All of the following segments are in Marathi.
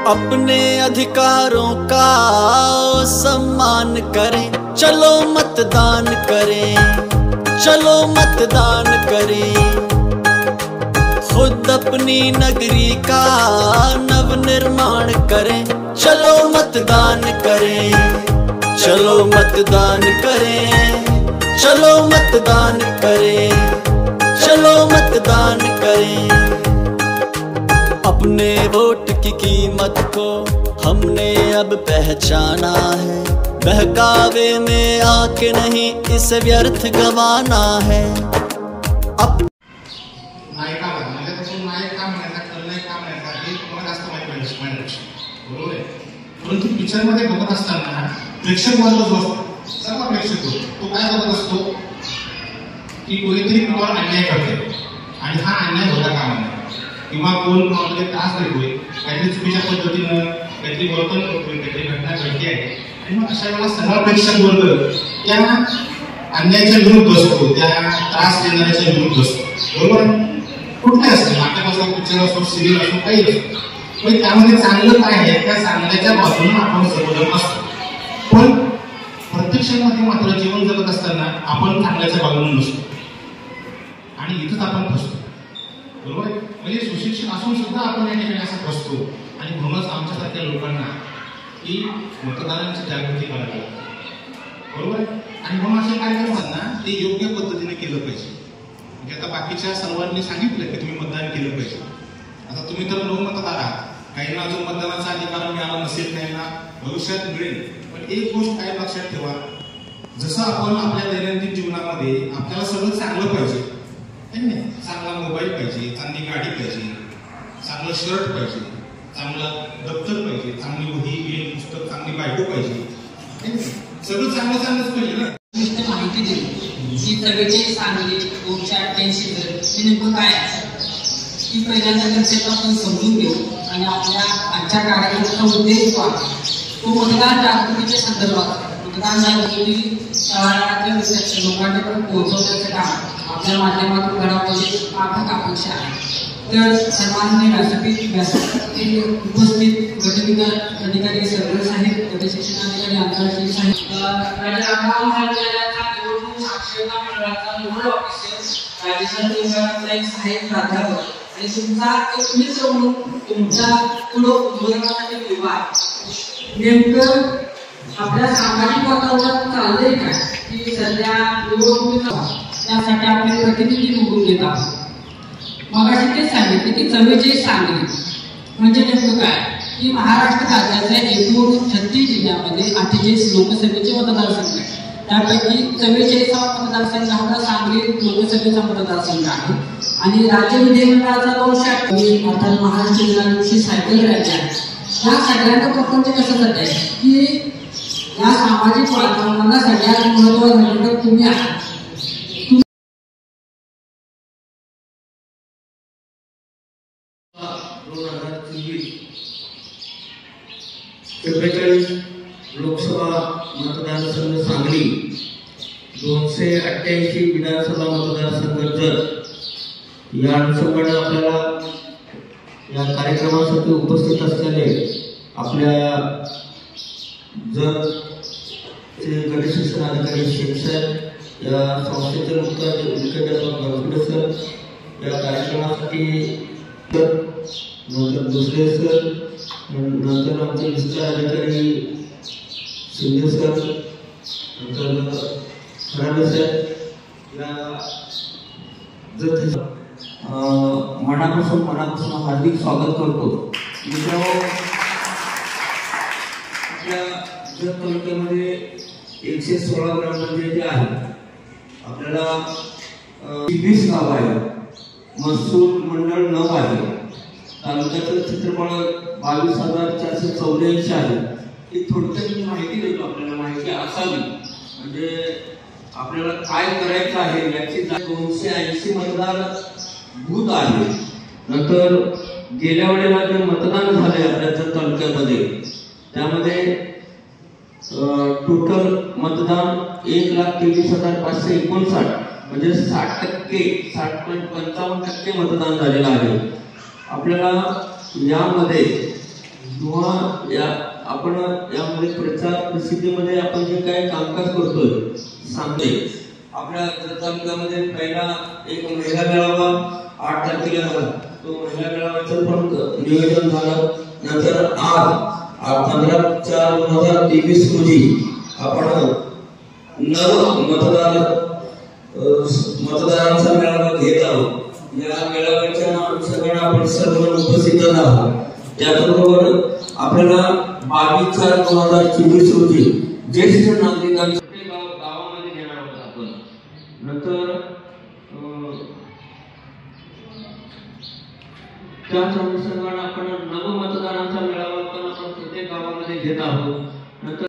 अपने अधिकारों का सम्मान करें, चलो मतदान करें, चलो मतदान करें। खुद अपनी नगरी का नव निर्माण करें, चलो मतदान करें, चलो मतदान करें, चलो मतदान करें, चलो मतदान करें। अपने वोट की कीमत को हमने अब पहचाना है, बहकावे में आके नहीं इसे व्यर्थ गंवाना है। परंतु पिक्चर मध्ये बघत असताना प्रेक्षक वर्ग जो असतो, सर्व प्रेक्षक तो काय बघत असतो की कोणीतरी कोणावर अन्याय करते आणि हा अन्याय होता कामा नये, किंवा कोण कोणाला त्रास देतोय, काहीतरी चुकीच्या पद्धतीनं काहीतरी वर्तन करतोय, काहीतरी घटना घडली आहे, आणि मग अशा वेळेला सर्व प्रेक्षक वर्ग त्या अन्यायाच्या विरुद्ध असतो, त्या त्रास देणाऱ्याच्या विरुद्ध असतो, बरोबर? कुठले असते नाटक असो, पिक्चर असो, सिरियल असो, काही असो, पण त्यामध्ये चांगलं काय आहे त्या चांगल्याच्या बाजूने आपण सर्वजण असतो. पण प्रत्यक्षामध्ये मात्र जीवन जगत असताना आपण चांगल्याच्या बाजूने नसतो आणि इथंच आपण फसतो, बरोबर? म्हणजे सुशिक्षित असून सुद्धा आपण या ठिकाणी असं फसतो. आणि म्हणूनच आमच्यासारख्या लोकांना की मतदारांची जागृती करावी, बरोबर? आणि म्हणून असे काय करतात ना, ते योग्य पद्धतीने केलं पाहिजे. म्हणजे आता बाकीच्या सर्वांनी सांगितलं की तुम्ही मतदान केलं पाहिजे. आता तुम्ही तर लोकमतदार आहात, काहींना अजून मतदानाचा अधिकार मिळाला नसेल, काहींना भविष्यात मिळेल. पण एक गोष्ट काय लक्षात ठेवा, जसं आपण आपल्या दैनंदिन जीवनामध्ये आपल्याला सगळं चांगलं पाहिजे, चांगला मोबाईल पाहिजे, चांगली गाडी पाहिजे, चांगलं शर्ट पाहिजे, चांगलं दप्तर पाहिजे, चांगली वही, पेन, पुस्तक, चांगली बायको पाहिजे, सगळं चांगलं चांगलंच पाहिजे ना. माहिती दिली की सगळ्याची चांगली 288 हे नेमकं काय आहे की पहिल्यांदा कन्सेप्ट आपण समजून घेऊ आणि आपल्या आजच्या कार्यक्रमाचा उद्देश तो मतदार जागृतीच्या संदर्भात, मतदान जागृती शहरातल्या लोकांच्यापर्यंत पोहोचवण्याचं काम आपल्या माध्यमातून घडामोडी पाठक अपेक्षा आहे. तर सन्माननीय व्यासपीठ उपस्थित गटविकास अधिकारी सर्व साहेब, गटशिक्षणाधिकारी आंतरराष्ट्रीय साहेब, साक्षरता मंडळाचा नोडल ऑफिसर राजेश साहेब प्राध्यापक आणि तुमचा एक मित्र म्हणून तुमच्या पुढे उद्बोधनासाठी विभाग नेमकं आपल्या सामाजिक वातावरणात चाललंय काय की सध्या निवडणुकीचा त्यासाठी आपले प्रतिनिधी निवडून घेत आहोत. मगाशी ते सांगितले की 44 सांगली म्हणजे नेमकं काय की महाराष्ट्र राज्यातल्या एकूण 36 जिल्ह्यामध्ये 48 लोकसभेचे मतदारसंघ आहेत. त्यापैकी 44 मतदारसंघ हा सांगली लोकसभेचा मतदारसंघ आहे आणि राज्य विधिमंडळाचा 208 अर्थात महाराष्ट्र विधानसभेची सायकल राज्य आहे. या सगळ्यांना प्रपंच कसं जात आहे की या सामाजिक वातावरणाला सगळ्यात महत्त्वाचं घटक तुम्ही आहात. 44 लोकसभा मतदारसंघ सांगली, 288 विधानसभा मतदारसंघ जत. या अनुषंगाने आपल्याला या कार्यक्रमासाठी उपस्थित असलेले आपल्या जतचे गटशिक्षण अधिकारी शेख साहेब, या संस्थेचे मुख्याध्यापक सर, या कार्यक्रमासाठी नंतर दुसरे सर, नंतर आमचे विस्तार अधिकारी शिंदे सर, नंतर खराबे साहेब, या मनापासून हार्दिक स्वागत करतो. मित्रांनो, आपल्या जत तालुक्यामध्ये 116 ग्रामपंचायती आहेत. आपल्याला 20 गाव आहे, महसूल मंडळ 9 आहे. तालुक्याचं क्षेत्रफळ 22,484 आहे. ही थोडक्यात मी माहिती देतो, आपल्याला माहिती असावी म्हणजे आपल्याला काय करायचं आहे याची. 280 मतदार बूथ आहे. नंतर गेल्या वेळेला जे मतदान झाले आपल्या जत तालुक्यामध्ये त्यामध्ये टोटल मतदान 1,23,559 म्हणजे 60%, 60.55% मतदान झालेलं आहे. आपल्याला यामध्ये किंवा आपण यामध्ये प्रचार प्रसिद्धीमध्ये आपण जे काही कामकाज करतोय सांगते आपल्या तालुक्यामध्ये पहिला एक महिला मेळावा 8 तारखेला झाला. तो महिला मेळाव्याचं पण नियोजन झालं. नंतर आज 15/4/2023 रोजी आपण मतदारांचा मेळावा घेत आहोत. या मेळाव्याच्या अनुषंगाने आपण सर्व उपस्थित आहोत. त्याचबरोबर आपल्याला 22/4/2024 रोजी ज्येष्ठ नागरिकांसाठी गावामध्ये घेणार आहोत आपण. नंतर त्याच अनुषंगाने आपण नवमतदारांचा मेळावा पण आपण प्रत्येक गावामध्ये घेत आहोत. नंतर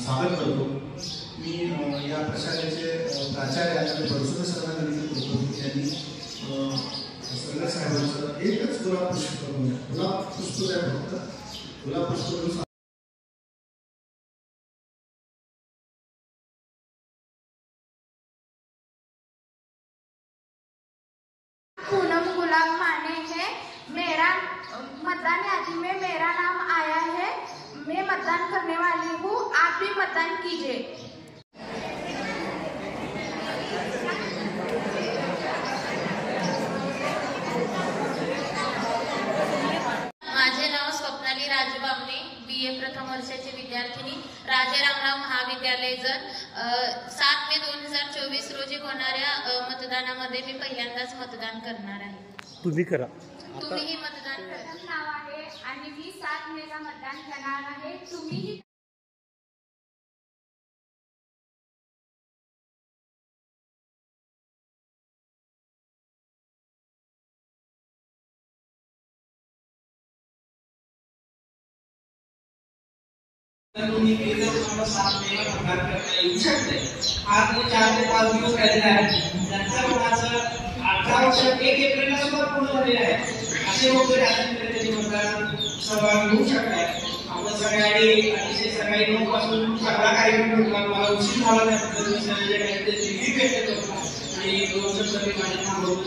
स्वागत करतो. मी या प्रशालेचे प्राचार्य बडसुरे सरांना विनंती करतो की त्यांनी सगळ्या साहेबांचं एकच गुलाब पुष्प करून द्या. गुलाब पुष्प द्या, फक्त गुलाब पुष्प करून. पूनम गुलाब माने है, मेरा मतदान यादी में मेरा नाम आया है, मैं मतदान करने वाली हूँ, आप भी मतदान कीजिए. माझे नाव स्वप्नाली राजू बामणे, BA प्रथम वर्षाची विद्यार्थिनी, राजे रामराव महाविद्यालय जत. 7 मे 2024 रोजी होणाऱ्या मतदानामध्ये मी पहिल्यांदाच मतदान करणार आहे. तुम्ही करा. तुम्हीही मतदान करा. नाव आहे आणि मी 7 मेला मतदान करणार आहे. तुम्हीही तुम्ही गेले तुम्हाला 7 मेला मतदान करता येऊ शकते. आज 4 ते 5 दिवस राहिले आहेत. त्यांच्या मुलाचं 18 वर्षात 1 एप्रिलला सुद्धा पूर्ण झालेले आहे. असे लोक त्याची मतदान सहभागी होऊ शकतात. आपण सगळ्यांनी अतिशय सकाळी 9 पासून सगळा कार्यक्रम ठेवला. मला उशीर झाला त्या पद्धतीने काही दिल्ली भेटत होता आणि 2 सगळे माझ्या थांबवून